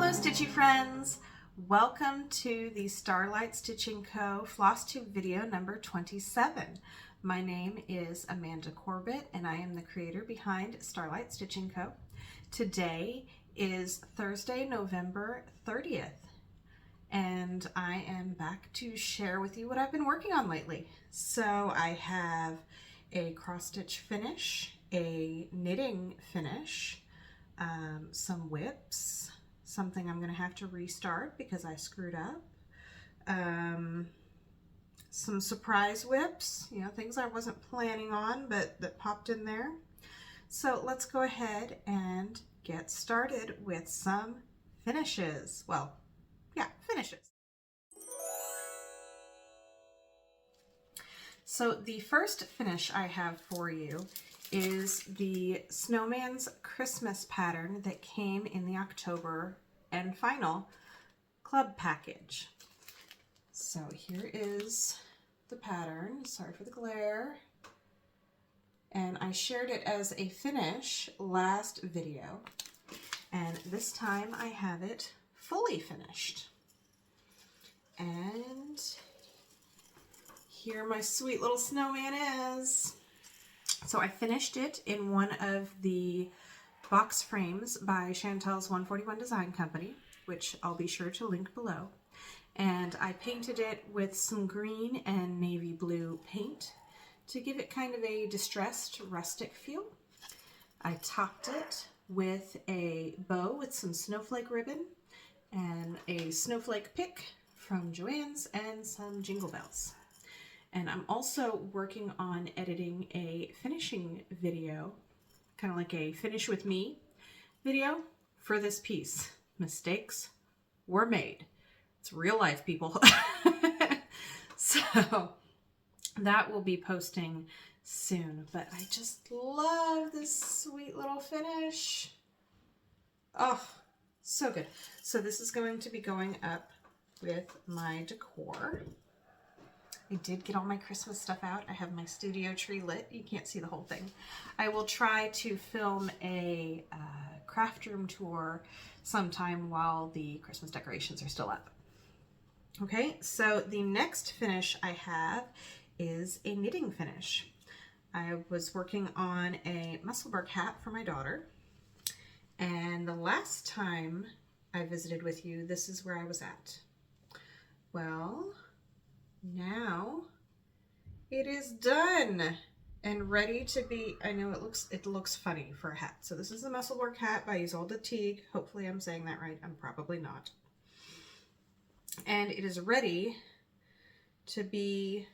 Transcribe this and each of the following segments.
Hello Stitchy friends! Welcome to the Starlight Stitching Co. Flosstube video number 27. My name is Amanda Corbett and I am the creator behind Starlight Stitching Co. Today is Thursday, November 30th, and I am back to share with you what I've been working on lately. So I have a cross stitch finish, a knitting finish, some whips, something I'm going to have to restart because I screwed up, some surprise whips, you know, things I wasn't planning on but that popped in there. So let's go ahead and get started with some finishes. Well, yeah, finishes. So the first finish I have for you is the Snowman's Christmas pattern that came in the October and final club package. So here is the pattern. Sorry for the glare. And I shared it as a finish last video, and this time I have it fully finished. And here my sweet little snowman is. So I finished it in one of the box frames by Chantel's 141 Design Company, which I'll be sure to link below. And I painted it with some green and navy blue paint to give it kind of a distressed rustic feel. I topped it with a bow with some snowflake ribbon and a snowflake pick from Joann's and some jingle bells. And I'm also working on editing a finishing video, kind of like a finish with me video for this piece. Mistakes were made. It's real life, people. So that will be posting soon, but I just love this sweet little finish. Oh, so good. So this is going to be going up with my decor. I did get all my Christmas stuff out. I have my studio tree lit. You can't see the whole thing. I will try to film a craft room tour sometime while the Christmas decorations are still up. Okay, so the next finish I have is a knitting finish. I was working on a Mussleburgh hat for my daughter, and the last time I visited with you, this is where I was at. Well, now it is done and ready to be, I know it looks funny for a hat. So this is the Mussleburgh hat by Ysolda Teague. Hopefully I'm saying that right. I'm probably not. And it is ready to be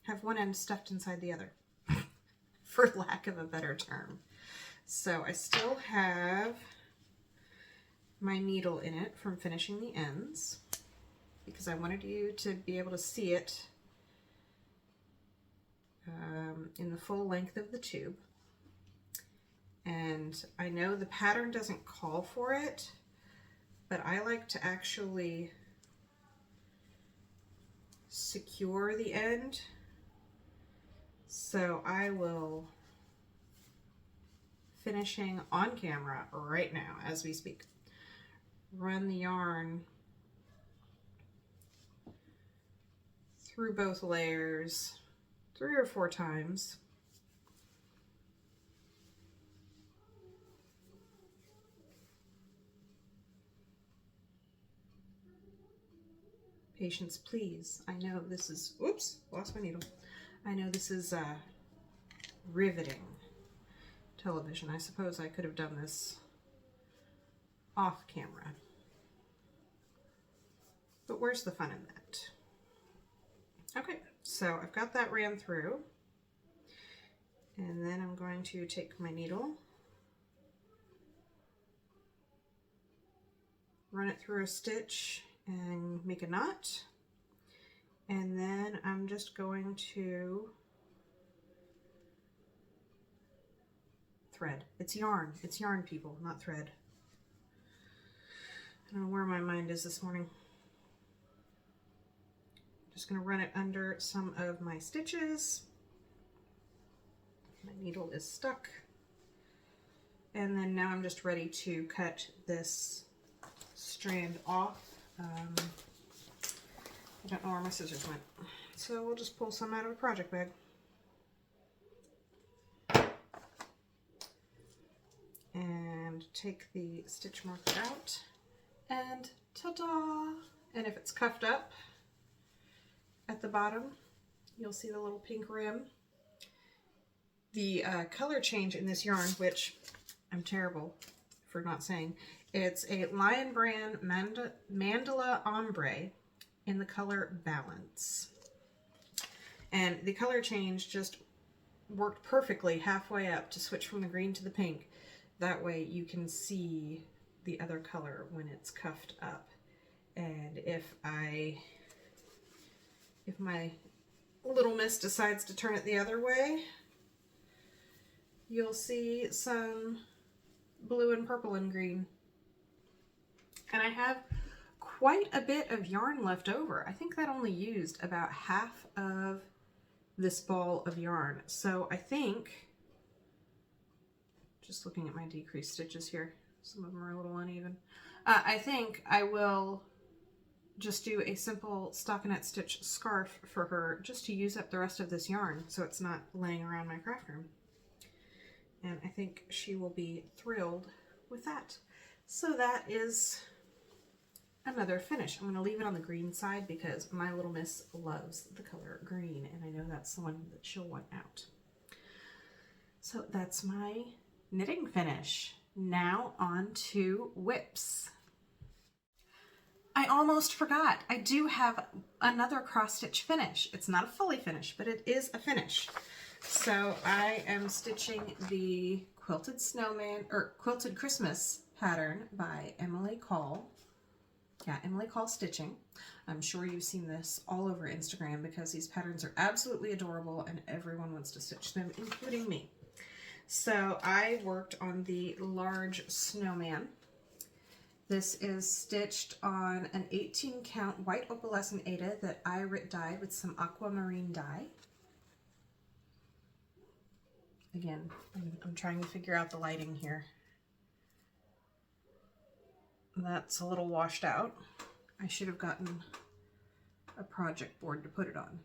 have one end stuffed inside the other, for lack of a better term. So I still have my needle in it from finishing the ends because I wanted you to be able to see it in the full length of the tube. And I know the pattern doesn't call for it, but I like to actually secure the end. So I will, finishing on camera right now as we speak, run the yarn through both layers 3 or 4 times. Patience, please. I know this is, oops, lost my needle. I know this is riveting television. I suppose I could have done this off camera. But where's the fun in that? Okay, so I've got that ran through. And then I'm going to take my needle, run it through a stitch and make a knot. And then I'm just going to thread. It's yarn, people, not thread. I don't know where my mind is this morning. Just going to run it under some of my stitches. My needle is stuck. And then now I'm just ready to cut this strand off. I don't know where my scissors went. So we'll just pull some out of a project bag. And take the stitch marker out. And ta-da! And if it's cuffed up at the bottom, you'll see the little pink rim. The color change in this yarn, which I'm terrible for not saying, it's a Lion Brand Mandala Ombre in the color Balance. And the color change just worked perfectly halfway up to switch from the green to the pink. That way you can see the other color when it's cuffed up. And if my little miss decides to turn it the other way, you'll see some blue and purple and green. And I have quite a bit of yarn left over. I think that only used about half of this ball of yarn. So I think, just looking at my decreased stitches here, some of them are a little uneven. I think I will just do a simple stockinette stitch scarf for her just to use up the rest of this yarn so it's not laying around my craft room. And I think she will be thrilled with that. So that is another finish. I'm going to leave it on the green side because my little miss loves the color green, and I know that's the one that she'll want out. So that's my knitting finish. Now on to whips. I almost forgot. I do have another cross stitch finish. It's not a fully finish, but it is a finish. So I am stitching the Quilted Snowman, or Quilted Christmas pattern by Emily Call. Yeah, Emily Call Stitching. I'm sure you've seen this all over Instagram because these patterns are absolutely adorable and everyone wants to stitch them, including me. So I worked on the large snowman. This is stitched on an 18 count white opalescent Aida that I dyed with some aquamarine dye. Again, I'm trying to figure out the lighting here. That's a little washed out. I should have gotten a project board to put it on.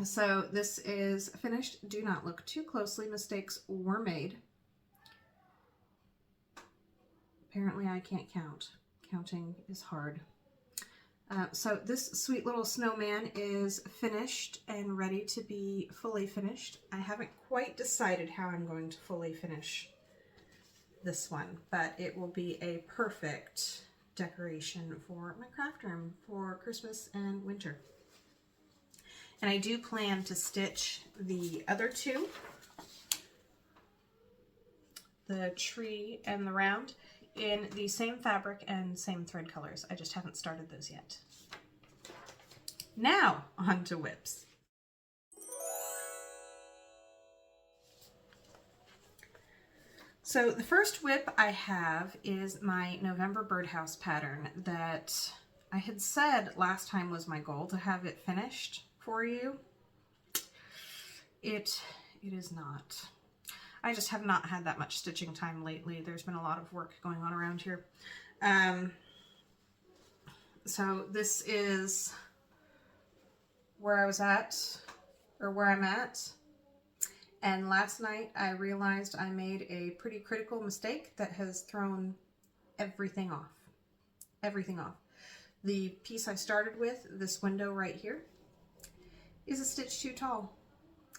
So this is finished. Do not look too closely. Mistakes were made. Apparently I can't count. Counting is hard. So this sweet little snowman is finished and ready to be fully finished. I haven't quite decided how I'm going to fully finish this one, but it will be a perfect decoration for my craft room for Christmas and winter. And I do plan to stitch the other two, the tree and the round, in the same fabric and same thread colors. I just haven't started those yet. Now on to whips. So the first whip I have is my November birdhouse pattern that I had said last time was my goal to have it finished for you. It is not. I just have not had that much stitching time lately. There's been a lot of work going on around here. So this is where I was at, or where I'm at. And last night I realized I made a pretty critical mistake that has thrown everything off. Everything off. The piece I started with, this window right here, is a stitch too tall.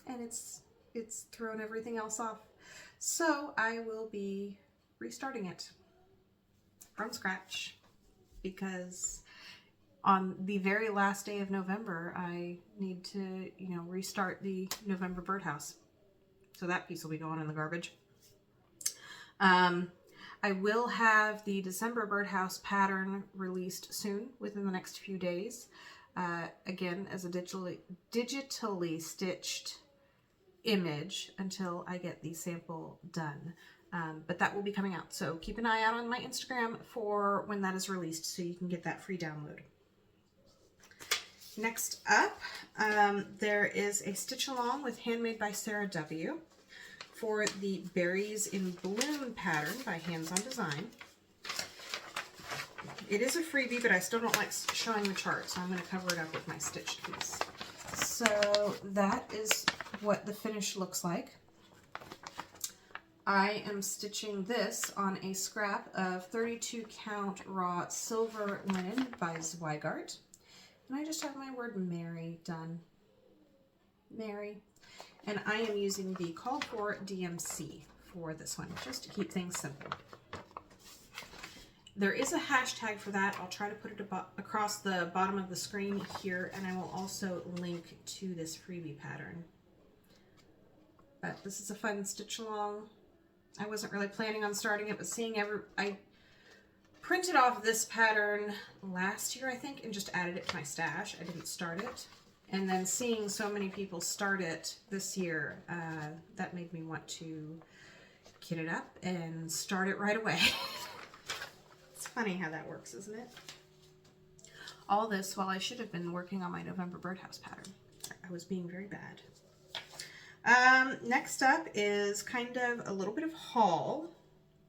And it's thrown everything else off. So I will be restarting it from scratch because on the very last day of November, I need to, restart the November birdhouse. So that piece will be going in the garbage. I will have the December birdhouse pattern released soon, within the next few days. Again, as a digitally stitched image until I get the sample done. But that will be coming out. So keep an eye out on my Instagram for when that is released so you can get that free download. Next up, there is a stitch along with Handmade by Sarah W. for the Berries in Bloom pattern by Hands On Design. It is a freebie, but I still don't like showing the chart, so I'm going to cover it up with my stitched piece. So that is what the finish looks like. I am stitching this on a scrap of 32 count raw silver linen by Zweigart. And I just have my word Mary done. Mary. And I am using the called for DMC for this one, just to keep things simple. There is a hashtag for that. I'll try to put it across the bottom of the screen here, and I will also link to this freebie pattern. But this is a fun stitch along. I wasn't really planning on starting it, but seeing I printed off this pattern last year, I think, and just added it to my stash. I didn't start it. And then seeing so many people start it this year, that made me want to kit it up and start it right away. It's funny how that works, isn't it? All this while I should have been working on my November birdhouse pattern. I was being very bad. Next up is kind of a little bit of haul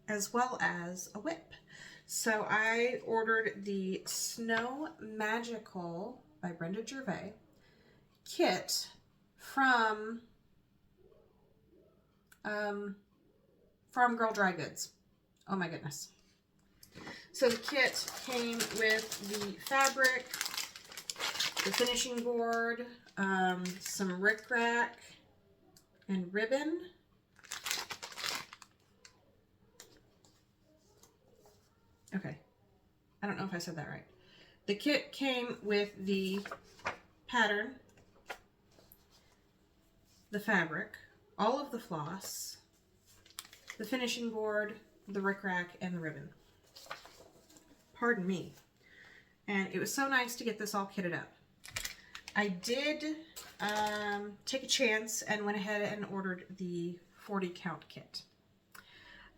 as well as a whip. So I ordered the Snow Magical by Brenda Gervais kit from Girl Dry Goods. Oh my goodness. So the kit came with the fabric, the finishing board, some rickrack and ribbon. Okay, I don't know if I said that right. The kit came with the pattern, the fabric, all of the floss, the finishing board, the rickrack, and the ribbon. Pardon me. And it was so nice to get this all kitted up. I did take a chance and went ahead and ordered the 40 count kit.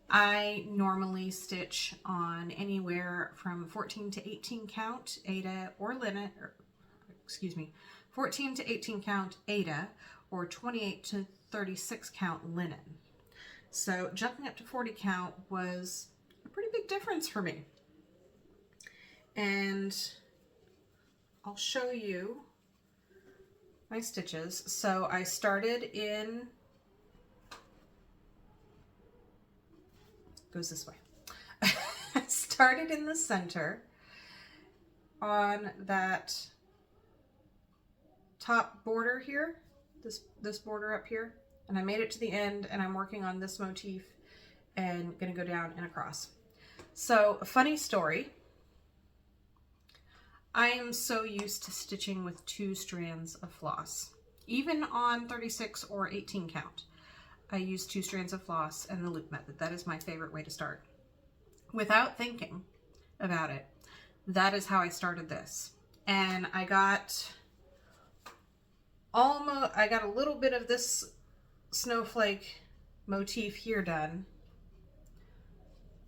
I normally stitch on anywhere from 14 to 18 count Aida or linen, or excuse me, 14 to 18 count Aida or 28 to 36 count linen. So jumping up to 40 count was a pretty big difference for me. And I'll show you my stitches. So I started in, goes this way. I started in the center on that top border here, this border up here, and I made it to the end, and I'm working on this motif and gonna go down and across. So a funny story. I am so used to stitching with 2 strands of floss. Even on 36 or 18 count, I use 2 strands of floss and the loop method. That is my favorite way to start. Without thinking about it, that is how I started this. And I got a little bit of this snowflake motif here done.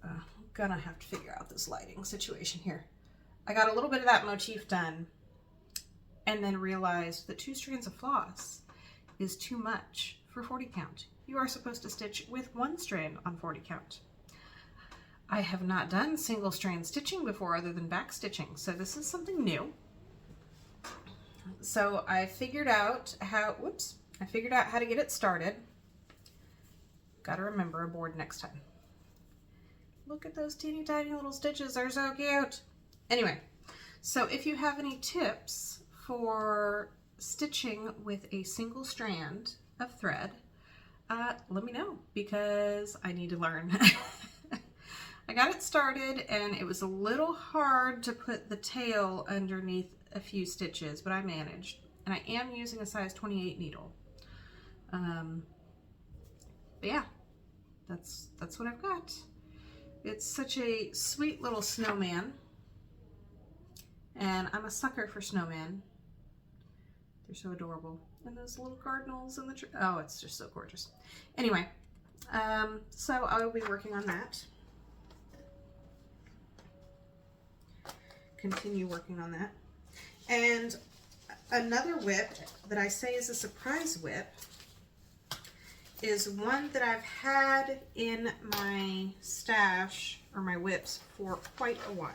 I'm gonna have to figure out this lighting situation here. I got a little bit of that motif done and then realized that 2 strands of floss is too much for 40 count. You are supposed to stitch with 1 strand on 40 count. I have not done single strand stitching before other than back stitching, so this is something new. So I figured out how to get it started. Got to remember a board next time. Look at those teeny tiny little stitches, they're so cute. Anyway, so if you have any tips for stitching with a single strand of thread, let me know, because I need to learn. I got it started and it was a little hard to put the tail underneath a few stitches, but I managed. And I am using a size 28 needle. But yeah, that's what I've got. It's such a sweet little snowman. And I'm a sucker for snowman. They're so adorable. And those little cardinals in the tree. Oh, it's just so gorgeous. Anyway, so I will be working on that. Continue working on that. And another whip that I say is a surprise whip is one that I've had in my stash or my whips for quite a while.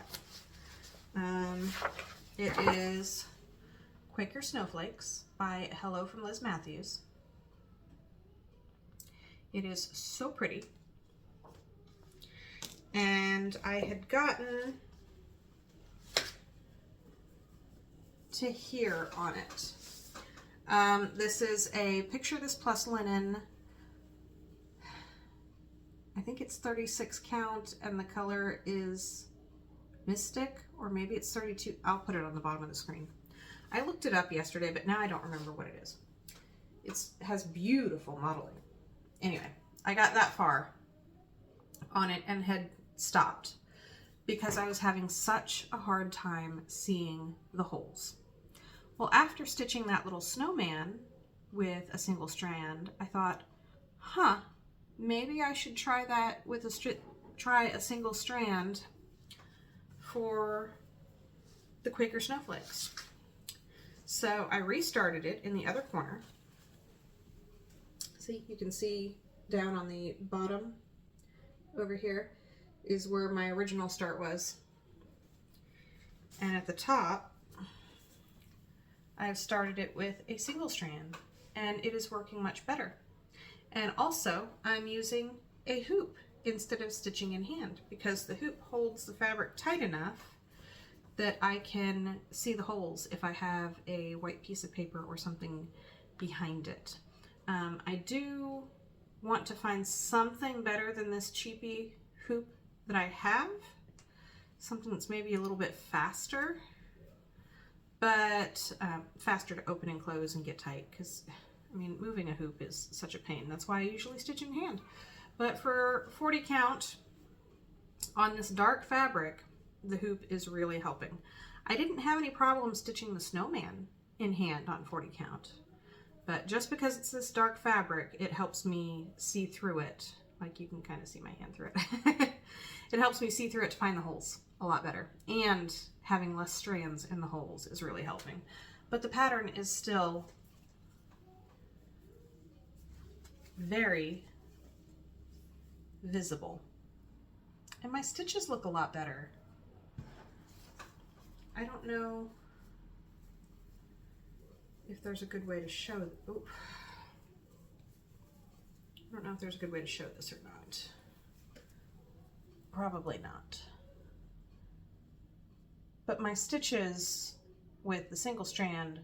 It is Quaker Snowflakes by Hello from Liz Matthews. It is so pretty. And I had gotten to here on it. This is a Picture This Plus linen. I think it's 36 count and the color is Mystic, or maybe it's 32. I'll put it on the bottom of the screen. I looked it up yesterday, but now I don't remember what it is. It has beautiful modeling. Anyway, I got that far on it and had stopped because I was having such a hard time seeing the holes. Well, after stitching that little snowman with a single strand, I thought, huh, maybe I should try that with try a single strand for the Quaker Snowflakes. So I restarted it in the other corner. See, you can see down on the bottom over here is where my original start was. And at the top, I've started it with a single strand and it is working much better. And also I'm using a hoop instead of stitching in hand because the hoop holds the fabric tight enough that I can see the holes if I have a white piece of paper or something behind it. I do want to find something better than this cheapy hoop that I have, something that's maybe a little bit faster, but faster to open and close and get tight, because I mean, moving a hoop is such a pain. That's why I usually stitch in hand. But for 40 count on this dark fabric, the hoop is really helping. I didn't have any problem stitching the snowman in hand on 40 count, but just because it's this dark fabric, it helps me see through it. Like you can kind of see my hand through it. It helps me see through it to find the holes a lot better, and having less strands in the holes is really helping. But the pattern is still very visible, and my stitches look a lot better. I don't know if there's a good way to show. Ooh. I don't know if there's a good way to show this or not. Probably not. But my stitches with the single strand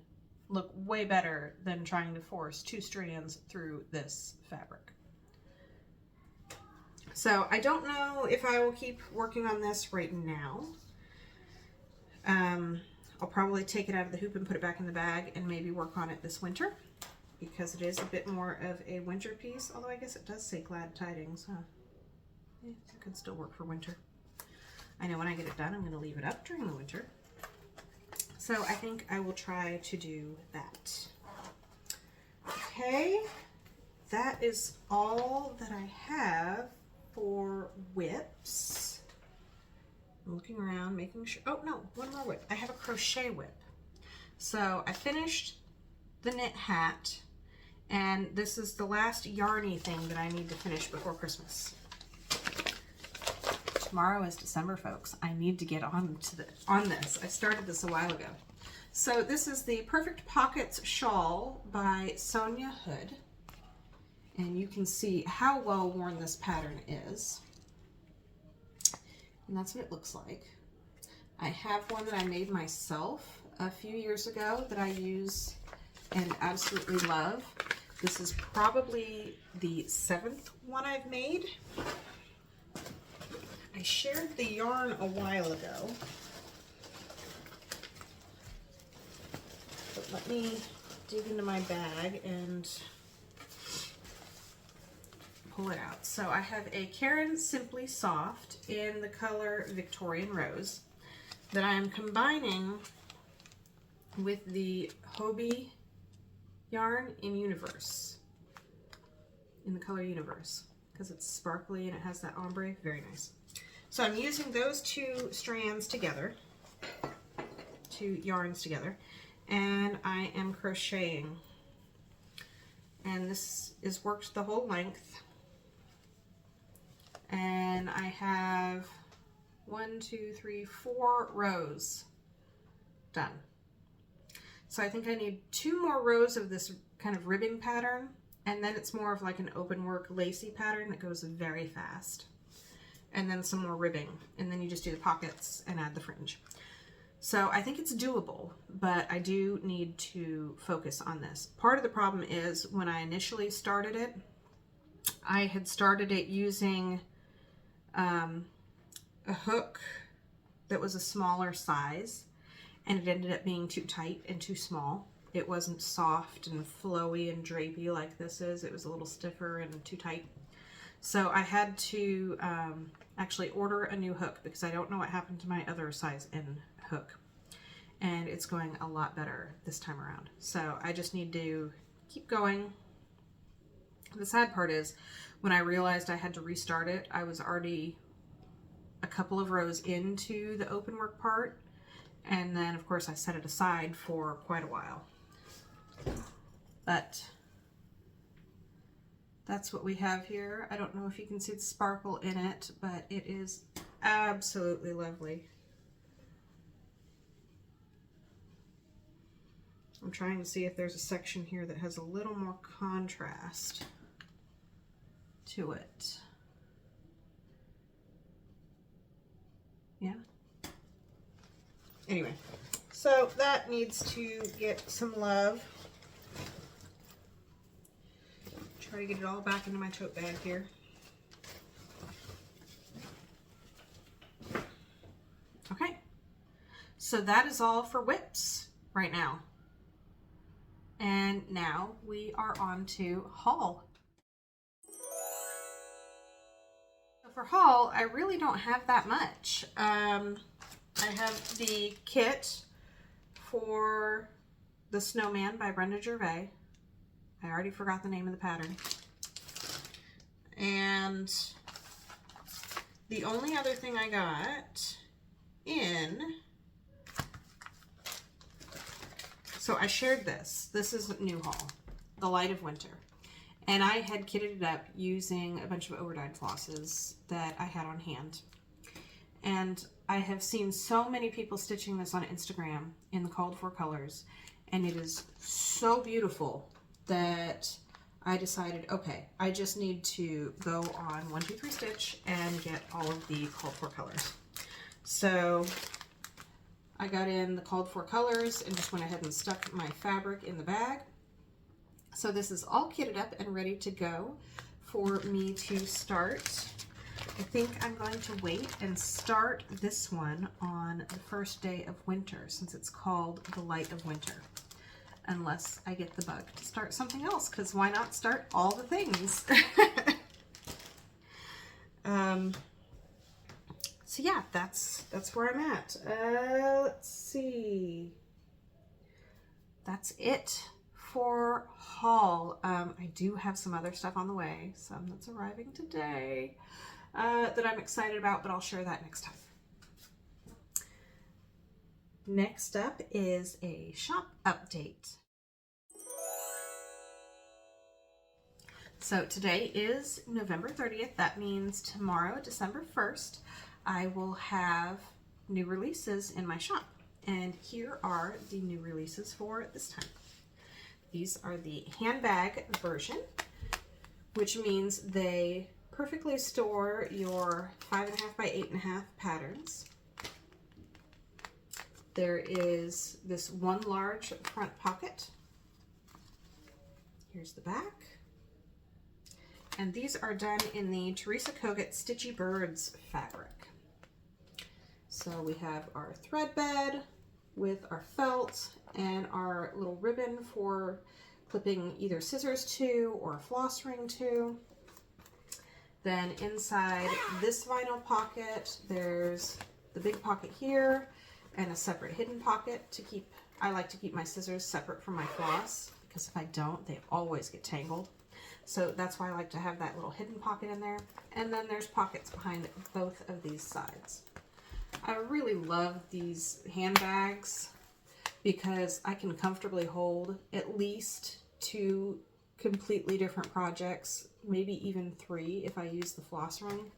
look way better than trying to force two strands through this fabric. So I don't know if I will keep working on this right now. I'll probably take it out of the hoop and put it back in the bag and maybe work on it this winter, because it is a bit more of a winter piece, although I guess it does say glad tidings, huh? Yeah, it could still work for winter. I know when I get it done, I'm going to leave it up during the winter. So I think I will try to do that. Okay, that is all that I have for whips. I'm looking around, making sure, oh no, one more whip. I have a crochet whip. So I finished the knit hat, and this is the last yarny thing that I need to finish before Christmas. Tomorrow is December, folks. I need to get on this. I started this a while ago. So this is the Perfect Pockets shawl by Sonia Hood, and you can see how well worn this pattern is. And that's what it looks like. I have one that I made myself a few years ago that I use and absolutely love. This is probably the 7th one I've made. I shared the yarn a while ago, but let me dig into my bag and pull it out. So I have a Caron Simply Soft in the color Victorian Rose that I am combining with the Hobie yarn in Universe, in the color Universe, because it's sparkly and it has that ombre. Very nice. So I'm using those two strands together, two yarns together, and I am crocheting. and this is worked the whole length. And I have 1, 2, 3, 4 rows done. So I think I need 2 more rows of this kind of ribbing pattern, and then it's more of like an open work lacy pattern that goes very fast. And then some more ribbing, and then you just do the pockets and add the fringe. So I think it's doable, but I do need to focus on this. Part of the problem is when I initially started it, I had started it using a hook that was a smaller size, and it ended up being too tight and too small. It wasn't soft and flowy and drapey like this is. It was a little stiffer and too tight. So I had to actually order a new hook because I don't know what happened to my other size N hook. And it's going a lot better this time around. So I just need to keep going. The sad part is when I realized I had to restart it, I was already a couple of rows into the open work part. And then of course I set it aside for quite a while. But that's what we have here. I don't know if you can see the sparkle in it, but it is absolutely lovely. I'm trying to see if there's a section here that has a little more contrast to it. Yeah. Anyway, so that needs to get some love. Try to get it all back into my tote bag here. Okay, so that is all for whips right now. And now we are on to haul. So for haul, I really don't have that much. I have the kit for the Snowman by Brenda Gervais. I already forgot the name of the pattern. And the only other thing I got in, so I shared this. This is a new haul, The Light of Winter. And I had kitted it up using a bunch of overdyed flosses that I had on hand. And I have seen so many people stitching this on Instagram in the called for colors, and it is so beautiful that I decided, okay, I just need to go on 123stitch and get all of the called for colors. So I got in the called for colors and just went ahead and stuck my fabric in the bag. So this is all kitted up and ready to go for me to start. I think I'm going to wait and start this one on the first day of winter since it's called The Light of Winter. Unless I get the bug to start something else, because why not start all the things? So yeah, that's where I'm at. Let's see. That's it for haul. I do have some other stuff on the way, some that's arriving today that I'm excited about, but I'll share that next time. Next up is a shop update. So today is November 30th. That means tomorrow, December 1st, I will have new releases in my shop. And here are the new releases for this time. These are the handbag version, which means they perfectly store your 5.5 by 8.5 patterns. There is this one large front pocket. Here's the back. And these are done in the Teresa Kogut Stitchy Birds fabric. So we have our thread bed with our felt and our little ribbon for clipping either scissors to or a floss ring to. Then inside this vinyl pocket, there's the big pocket here and a separate hidden pocket to keep, I like to keep my scissors separate from my floss because if I don't, they always get tangled. So that's why I like to have that little hidden pocket in there. And then there's pockets behind both of these sides. I really love these handbags because I can comfortably hold at least 2 completely different projects, maybe even 3 if I use the floss ring.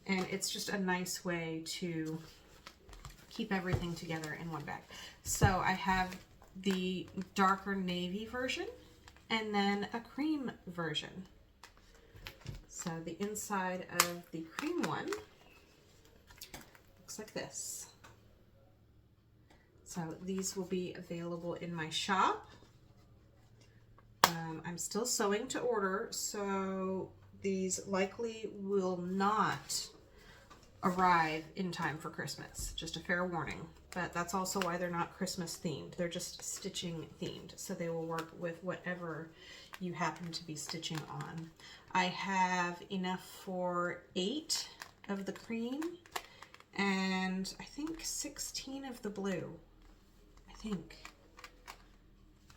And it's just a nice way to keep everything together in one bag. So I have the darker navy version and then a cream version. So the inside of the cream one looks like this. So these will be available in my shop. I'm still sewing to order, so these likely will not arrive in time for Christmas. Just a fair warning. But that's also why they're not Christmas themed. They're just stitching themed. So they will work with whatever you happen to be stitching on. I have enough for 8 of the cream and I think 16 of the blue. I think.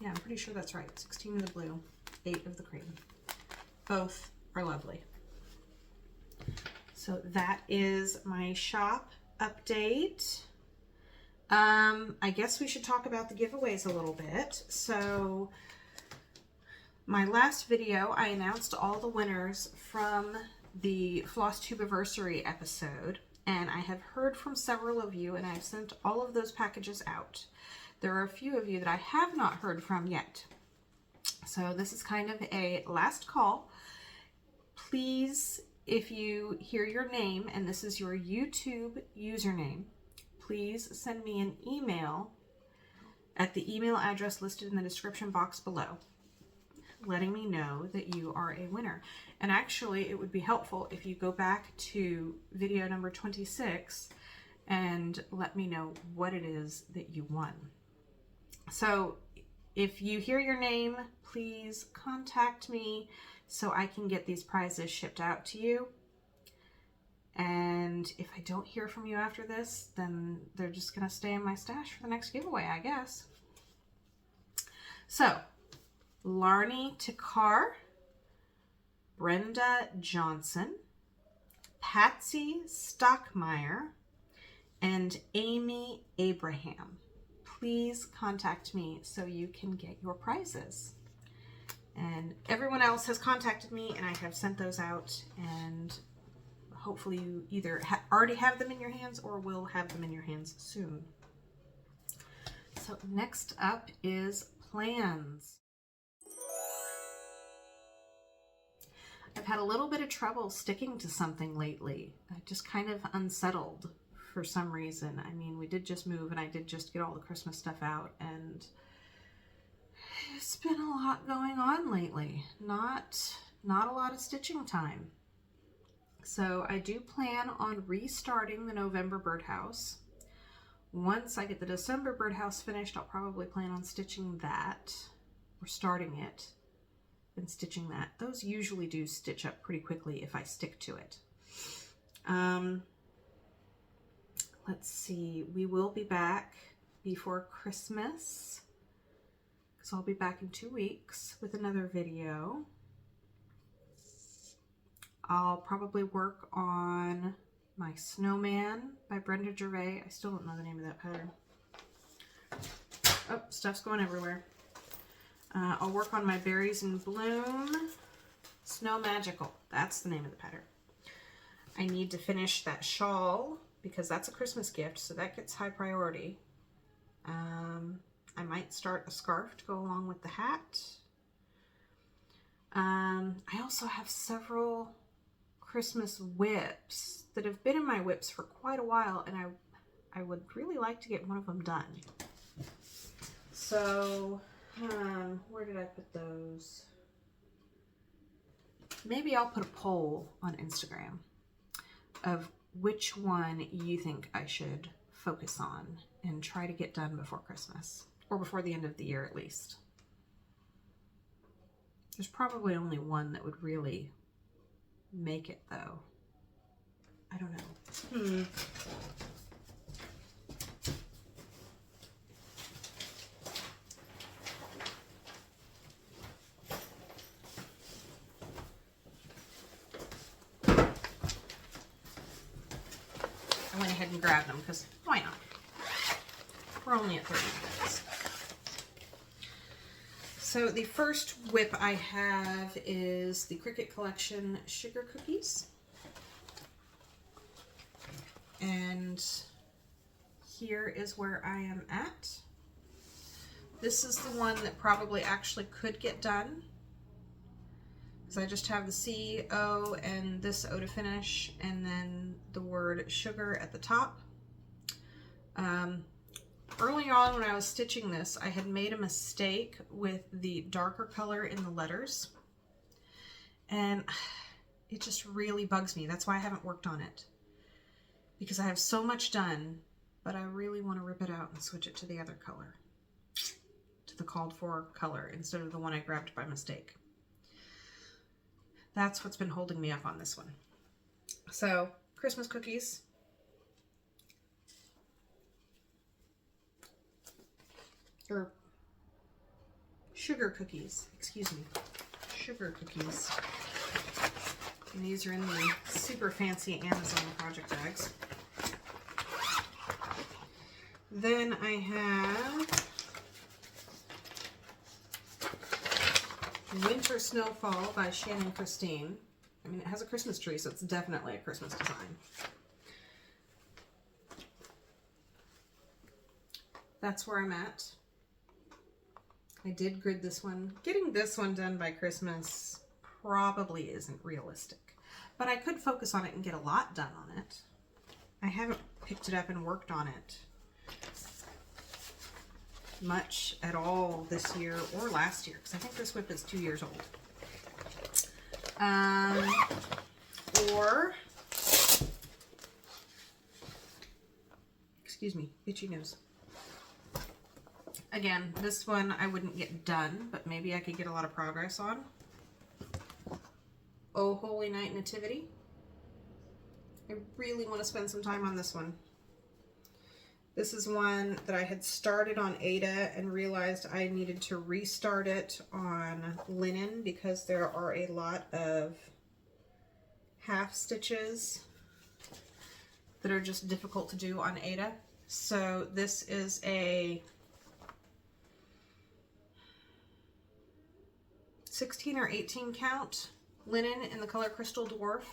Yeah, I'm pretty sure that's right. 16 of the blue, 8 of the cream. Both are lovely. So that is my shop update. I guess we should talk about the giveaways a little bit. So my last video, I announced all the winners from the Flosstubeversary episode, and I have heard from several of you, and I've sent all of those packages out. There are a few of you that I have not heard from yet. So this is kind of a last call. Please, if you hear your name and this is your YouTube username, please send me an email at the email address listed in the description box below, letting me know that you are a winner. And actually, it would be helpful if you go back to video number 26 and let me know what it is that you won. So if you hear your name, please contact me so I can get these prizes shipped out to you. And if I don't hear from you after this, then they're just going to stay in my stash for the next giveaway, I guess. So, Larnie Takar, Brenda Johnson, Patsy Stockmeyer, and Amy Abraham. Please contact me so you can get your prizes. And everyone else has contacted me and I have sent those out, and hopefully you either already have them in your hands or will have them in your hands soon. So next up is plans. I've had a little bit of trouble sticking to something lately. I just kind of unsettled for some reason. I mean, we did just move and I did just get all the Christmas stuff out, and it's been a lot going on lately. Not a lot of stitching time. So I do plan on restarting the November birdhouse. Once I get the December birdhouse finished, I'll probably plan on stitching that, or starting it and stitching that. Those usually do stitch up pretty quickly if I stick to it. Let's see, we will be back before Christmas, because I'll be back in 2 weeks with another video. I'll probably work on my Snowman by Brenda Gervais. I still don't know the name of that pattern. Oh, stuff's going everywhere. I'll work on my Berries in Bloom, Snow Magical. That's the name of the pattern. I need to finish that shawl because that's a Christmas gift, so that gets high priority. I might start a scarf to go along with the hat. I also have several Christmas whips that have been in my whips for quite a while, and I would really like to get one of them done. So, where did I put those? Maybe I'll put a poll on Instagram of which one you think I should focus on and try to get done before Christmas, or before the end of the year at least. There's probably only one that would really make it, though. I don't know. I went ahead and grabbed them because why not? We're only at 30 minutes. So the first whip I have is the Cricut Collection Sugar Cookies. And here is where I am at. This is the one that probably actually could get done, because I just have the C, O, and this O to finish, and then the word sugar at the top. Early on when I was stitching this, I had made a mistake with the darker color in the letters, and it just really bugs me. That's why I haven't worked on it, because I have so much done, but I really want to rip it out and switch it to the other color, to the called for color, instead of the one I grabbed by mistake. That's what's been holding me up on this one. So, Christmas cookies. Or sugar cookies, excuse me. Sugar cookies. And these are in the super fancy Amazon project bags. Then I have Winter Snowfall by Shannon Christine. I mean, it has a Christmas tree, so it's definitely a Christmas design. That's where I'm at. I did grid this one. Getting this one done by Christmas probably isn't realistic, but I could focus on it and get a lot done on it. I haven't picked it up and worked on it much at all this year or last year, because I think this whip is 2 years old. Or, excuse me, itchy nose. Again, this one I wouldn't get done, but maybe I could get a lot of progress on. Oh Holy Night Nativity. I really want to spend some time on this one. This is one that I had started on Aida and realized I needed to restart it on linen, because there are a lot of half stitches that are just difficult to do on Aida. So this is a 16 or 18 count linen in the color Crystal Dwarf.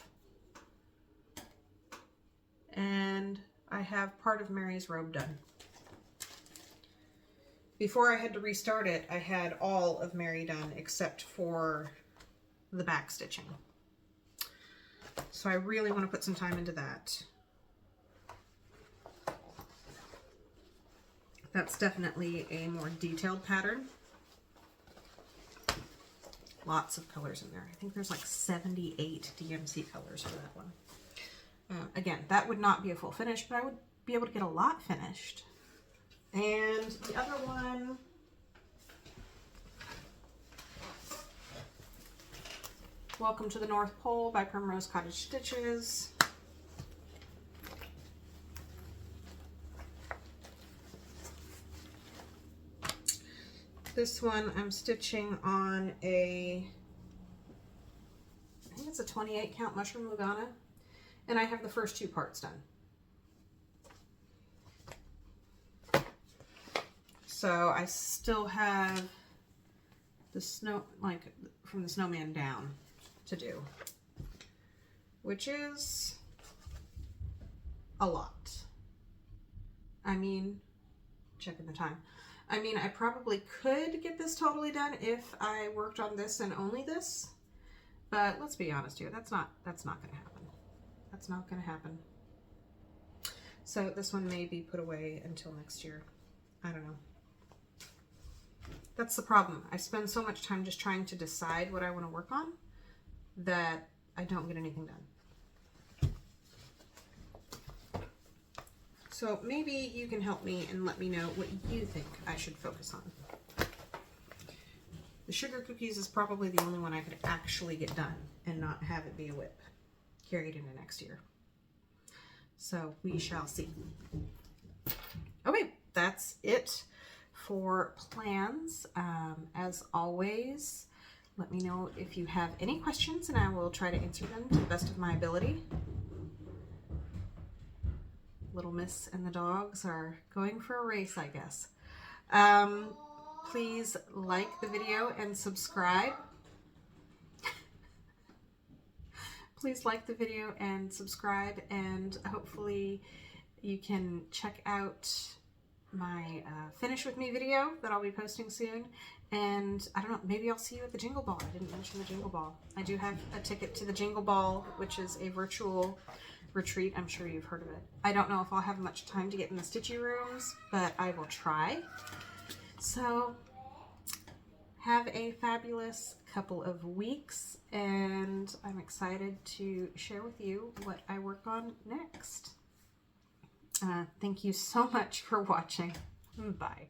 And I have part of Mary's robe done. Before I had to restart it, I had all of Mary done except for the back stitching. So I really want to put some time into that. That's definitely a more detailed pattern. Lots of colors in there. I think there's like 78 DMC colors for that one. Again, that would not be a full finish, but I would be able to get a lot finished. And the other one, Welcome to the North Pole by Primrose Cottage Stitches. This one I'm stitching on I think it's a 28 count Mushroom Lugana, and I have the first two parts done. So I still have the snow, like from the Snowman down to do, which is a lot. I mean, checking the time. I mean, I probably could get this totally done if I worked on this and only this, but let's be honest here, that's not going to happen. That's not going to happen. So this one may be put away until next year. I don't know. That's the problem. I spend so much time just trying to decide what I want to work on that I don't get anything done. So maybe you can help me and let me know what you think I should focus on. The sugar cookies is probably the only one I could actually get done and not have it be a whip carried into next year. So we shall see. Okay, that's it for plans. As always, let me know if you have any questions and I will try to answer them to the best of my ability. Little Miss and the dogs are going for a race, I guess. Please like the video and subscribe. Please like the video and subscribe, and hopefully you can check out my Finish With Me video that I'll be posting soon. And I don't know, maybe I'll see you at the Jingle Ball. I didn't mention the Jingle Ball. I do have a ticket to the Jingle Ball, which is a virtual retreat. I'm sure you've heard of it. I don't know if I'll have much time to get in the Stitchy rooms, but I will try. So have a fabulous couple of weeks, and I'm excited to share with you what I work on next. Thank you so much for watching. Bye.